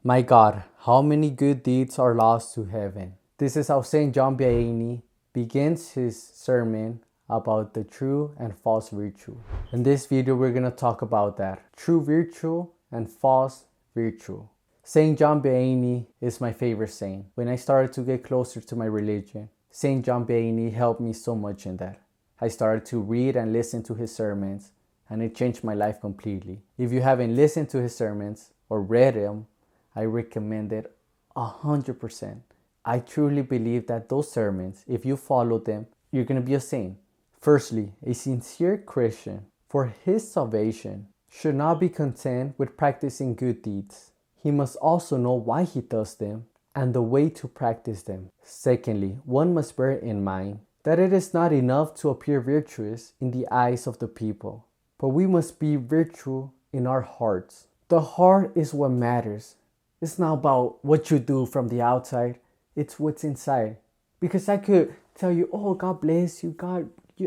My God, how many good deeds are lost to heaven. This is how St. John Vianney begins his sermon about the true and false virtue. In this video, we're going to talk about that. True virtue and false virtue. St. John Vianney is my favorite saint. When I started to get closer to my religion, St. John Vianney helped me so much in that. I started to read and listen to his sermons, and it changed my life completely. If you haven't listened to his sermons or read them, I recommend it 100%. I truly believe that those sermons, if you follow them, you're going to be a saint. Firstly, a sincere Christian, for his salvation, should not be content with practicing good deeds. He must also know why he does them and the way to practice them. Secondly, one must bear in mind that it is not enough to appear virtuous in the eyes of the people, but we must be virtuous in our hearts. The heart is what matters. It's not about what you do from the outside, it's what's inside. Because I could tell you, oh, God bless you,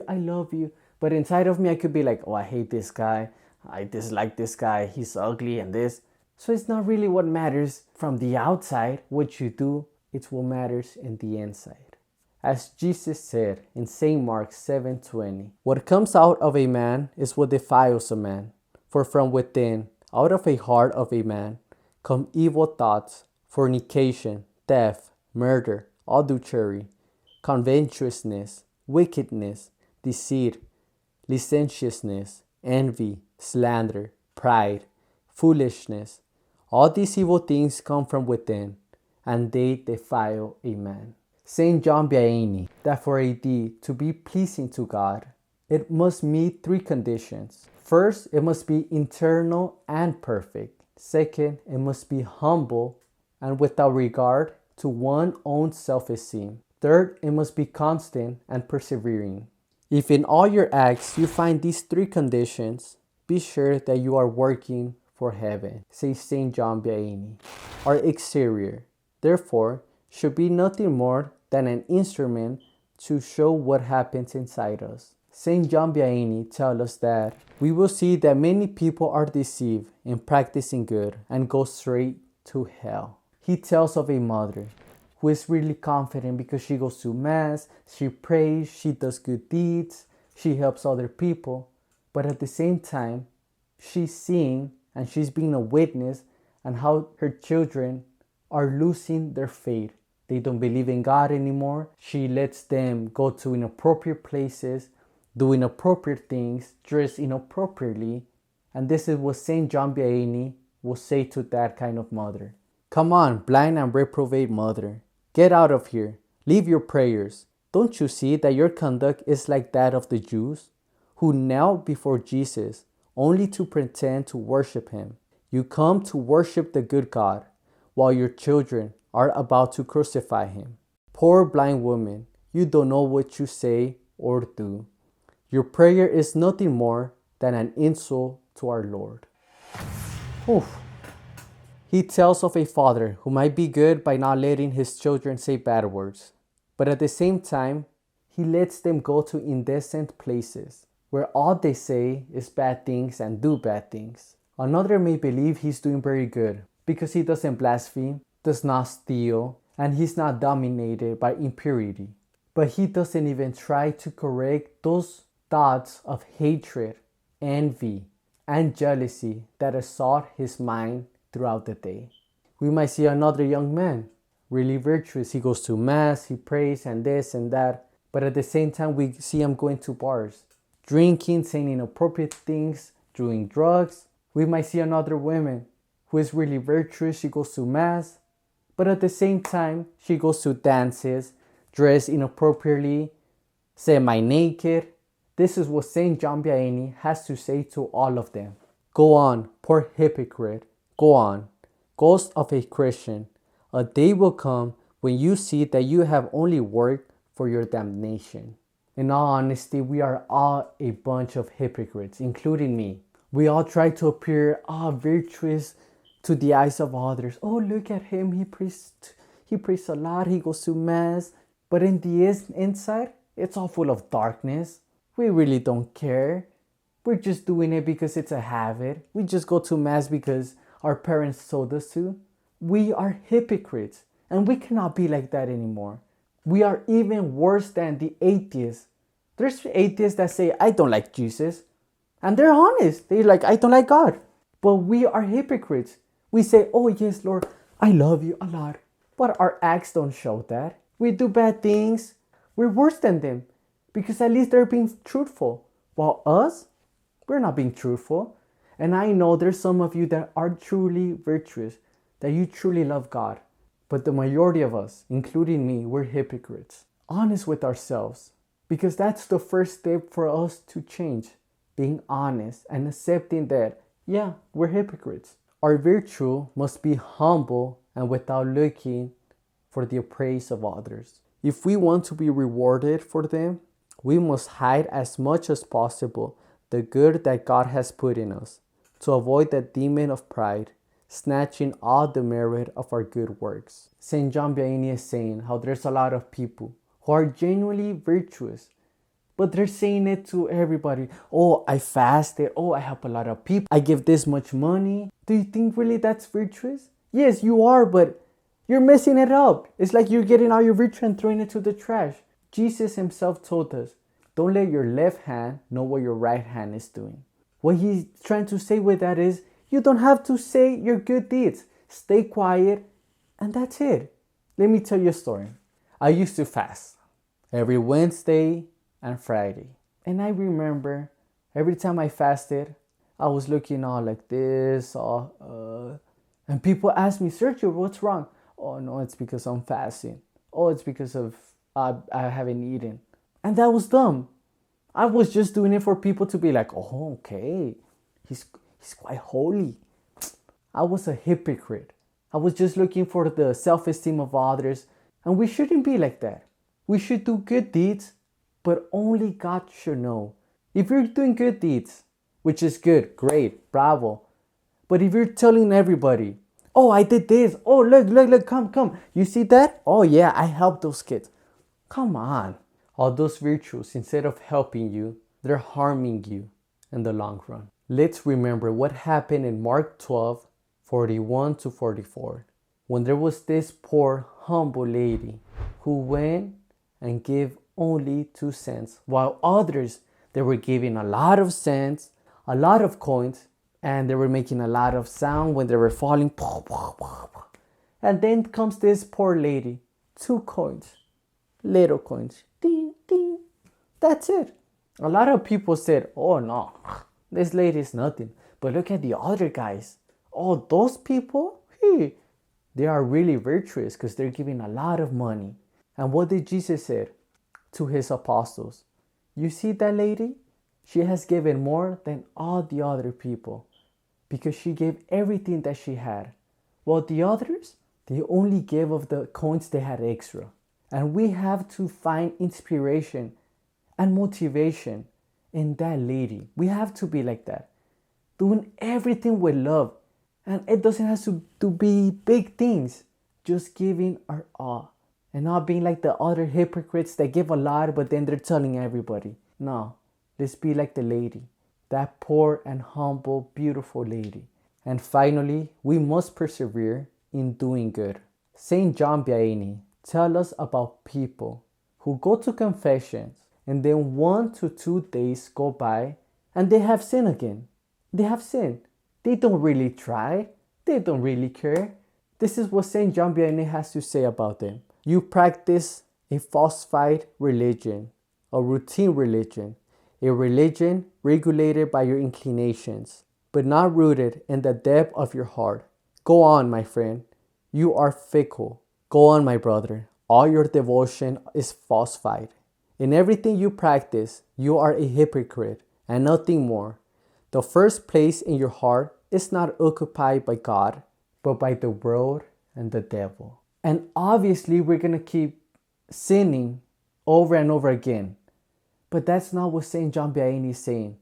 I love you. But inside of me, I could be like, oh, I hate this guy, I dislike this guy, he's ugly and this. So it's not really what matters from the outside, what you do, it's what matters in the inside. As Jesus said in St. Mark 7:20, what comes out of a man is what defiles a man. For from within, out of a heart of a man, come evil thoughts, fornication, theft, murder, adultery, covetousness, wickedness, deceit, licentiousness, envy, slander, pride, foolishness. All these evil things come from within, and they defile a man. St. John Vianney, that for a deed to be pleasing to God, it must meet three conditions. First, it must be internal and perfect. Second, it must be humble and without regard to one's own self-esteem. Third, it must be constant and persevering. If in all your acts you find these three conditions, be sure that you are working for heaven, says St. John Vianney. Our exterior, therefore, should be nothing more than an instrument to show what happens inside us. St. John Vianney tells us that we will see that many people are deceived in practicing good and go straight to hell. He tells of a mother who is really confident because she goes to mass, she prays, she does good deeds, she helps other people, but at the same time, she's seeing and she's being a witness on how her children are losing their faith. They don't believe in God anymore. She lets them go to inappropriate places, do inappropriate things, dress inappropriately. And this is what St. John Vianney will say to that kind of mother. Come on, blind and reprobate mother. Get out of here. Leave your prayers. Don't you see that your conduct is like that of the Jews, who knelt before Jesus only to pretend to worship him? You come to worship the good God, while your children are about to crucify him. Poor blind woman, you don't know what you say or do. Your prayer is nothing more than an insult to our Lord. Oof. He tells of a father who might be good by not letting his children say bad words, but at the same time, he lets them go to indecent places where all they say is bad things and do bad things. Another may believe he's doing very good because he doesn't blaspheme, does not steal, and he's not dominated by impurity. But he doesn't even try to correct those thoughts of hatred, envy, and jealousy that assault his mind throughout the day. We might see another young man, really virtuous. He goes to mass, he prays, and this and that. But at the same time, we see him going to bars, drinking, saying inappropriate things, doing drugs. We might see another woman who is really virtuous. She goes to mass, but at the same time, she goes to dances, dressed inappropriately, semi-naked. This is what St. John Vianney has to say to all of them. Go on, poor hypocrite. Go on, ghost of a Christian. A day will come when you see that you have only worked for your damnation. In all honesty, we are all a bunch of hypocrites, including me. We all try to appear virtuous to the eyes of others. Oh, look at him, he prays a lot, he goes to mass. But in the inside, it's all full of darkness. We really don't care. We're just doing it because it's a habit. We just go to mass because our parents told us to. We are hypocrites, and we cannot be like that anymore. We are even worse than the atheists. There's atheists that say, I don't like Jesus. And they're honest. They're like, I don't like God. But we are hypocrites. We say, oh, yes, Lord, I love you a lot. But our acts don't show that. We do bad things. We're worse than them because at least they're being truthful. While us, we're not being truthful. And I know there's some of you that are truly virtuous, that you truly love God. But the majority of us, including me, we're hypocrites. Honest with ourselves. Because that's the first step for us to change. Being honest and accepting that, yeah, we're hypocrites. Our virtue must be humble and without looking for the praise of others. If we want to be rewarded for them, we must hide as much as possible the good that God has put in us to avoid that demon of pride, snatching all the merit of our good works. St. John Vianney is saying how there's a lot of people who are genuinely virtuous, but they're saying it to everybody. Oh, I fasted. Oh, I help a lot of people. I give this much money. Do you think really that's virtuous? Yes, you are, but you're messing it up. It's like you're getting all your virtue and throwing it to the trash. Jesus himself told us, don't let your left hand know what your right hand is doing. What he's trying to say with that is, you don't have to say your good deeds. Stay quiet, and that's it. Let me tell you a story. I used to fast every Wednesday and Friday. And I remember every time I fasted, I was looking all like this, and people asked me, Sergio, what's wrong? Oh no, it's because I'm fasting. Oh, it's because of I haven't eaten. And that was dumb. I was just doing it for people to be like, oh, okay, he's quite holy. I was a hypocrite. I was just looking for the self-esteem of others. And we shouldn't be like that. We should do good deeds, but only God should know. If you're doing good deeds, which is good, great, bravo. But if you're telling everybody, oh, I did this. Oh, look, come. You see that? Oh, yeah, I helped those kids. Come on. All those virtues, instead of helping you, they're harming you in the long run. Let's remember what happened in Mark 12:41-44, when there was this poor, humble lady who went and gave only 2 cents, while others, they were giving a lot of cents, a lot of coins, and they were making a lot of sound when they were falling. And then comes this poor lady, 2 coins, little coins, ding, ding. That's it. A lot of people said, oh no, this lady is nothing. But look at the other guys. Oh, those people, they are really virtuous because they're giving a lot of money. And what did Jesus say to his apostles? You see that lady? She has given more than all the other people because she gave everything that she had. While the others, they only gave of the coins they had extra. And we have to find inspiration and motivation in that lady. We have to be like that, doing everything with love. And it doesn't have to be big things, just giving our all. And not being like the other hypocrites that give a lot, but then they're telling everybody. No, let's be like the lady, that poor and humble, beautiful lady. And finally, we must persevere in doing good. St. John Vianney tells us about people who go to confessions and then 1 to 2 days go by and they have sinned again. They have sinned. They don't really try. They don't really care. This is what St. John Vianney has to say about them. You practice a falsified religion, a routine religion, a religion regulated by your inclinations, but not rooted in the depth of your heart. Go on, my friend. You are fickle. Go on, my brother. All your devotion is falsified. In everything you practice, you are a hypocrite and nothing more. The first place in your heart is not occupied by God, but by the world and the devil. And obviously, we're going to keep sinning over and over again. But that's not what St. John Vianney is saying.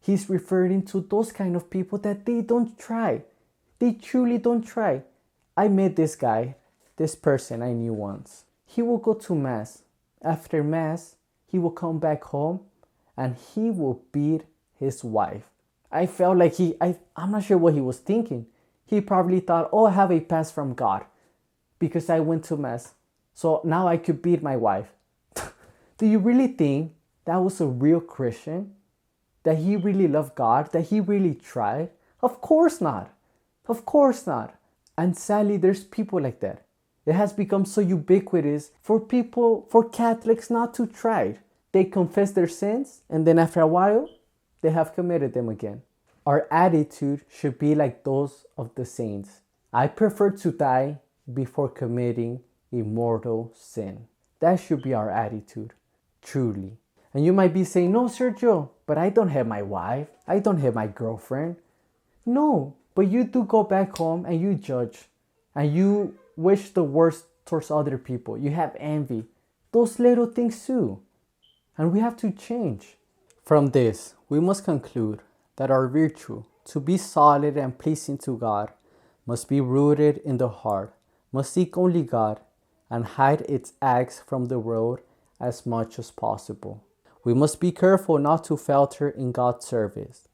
He's referring to those kind of people that they don't try. They truly don't try. I met this guy, this person I knew once. He will go to Mass. After Mass, he will come back home and he will beat his wife. I felt like I'm not sure what he was thinking. He probably thought, oh, I have a pass from God because I went to mass. So now I could beat my wife. Do you really think that was a real Christian? That he really loved God? That he really tried? Of course not. Of course not. And sadly, there's people like that. It has become so ubiquitous for people, for Catholics not to try. They confess their sins and then after a while, they have committed them again. Our attitude should be like those of the saints. I prefer to die before committing a mortal sin. That should be our attitude, truly. And you might be saying, no, Sergio, but I don't have my wife. I don't have my girlfriend. No, but you do go back home and you judge. And you wish the worst towards other people. You have envy. Those little things too. And we have to change. From this, we must conclude that our virtue, to be solid and pleasing to God, must be rooted in the heart, must seek only God, and hide its acts from the world as much as possible. We must be careful not to falter in God's service.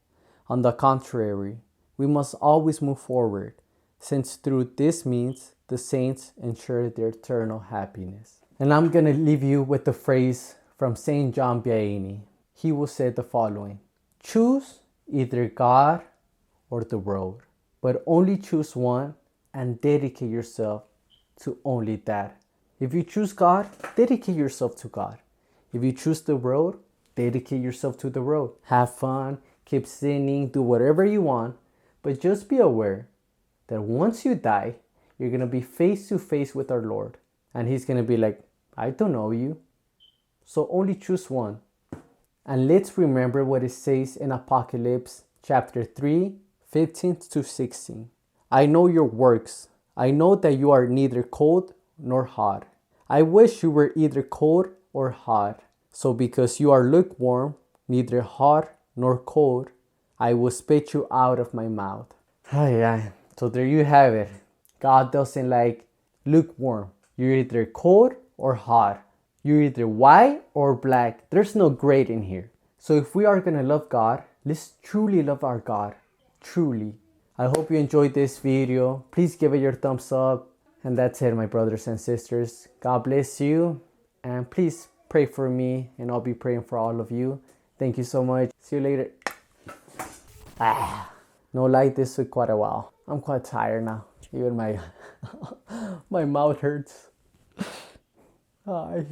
On the contrary, we must always move forward, since through this means the saints ensure their eternal happiness. And I'm going to leave you with the phrase from Saint John Vianney. He will say the following: choose either God or the world, but only choose one and dedicate yourself to only that. If you choose God, dedicate yourself to God. If you choose the world, dedicate yourself to the world. Have fun, keep sinning, do whatever you want, but just be aware that once you die, you're going to be face to face with our Lord. And He's going to be like, I don't know you. So only choose one. And let's remember what it says in Apocalypse chapter 3, 15 to 16. I know your works. I know that you are neither cold nor hot. I wish you were either cold or hot. So because you are lukewarm, neither hot nor cold, I will spit you out of my mouth. So there you have it. God doesn't like lukewarm. You're either cold or hot. You're either white or black. There's no gray in here. So if we are going to love God, let's truly love our God. Truly. I hope you enjoyed this video. Please give it your thumbs up. And that's it, my brothers and sisters. God bless you. And please pray for me. And I'll be praying for all of you. Thank you so much. See you later. No light this week quite a while. I'm quite tired now. Even my mouth hurts. Hi.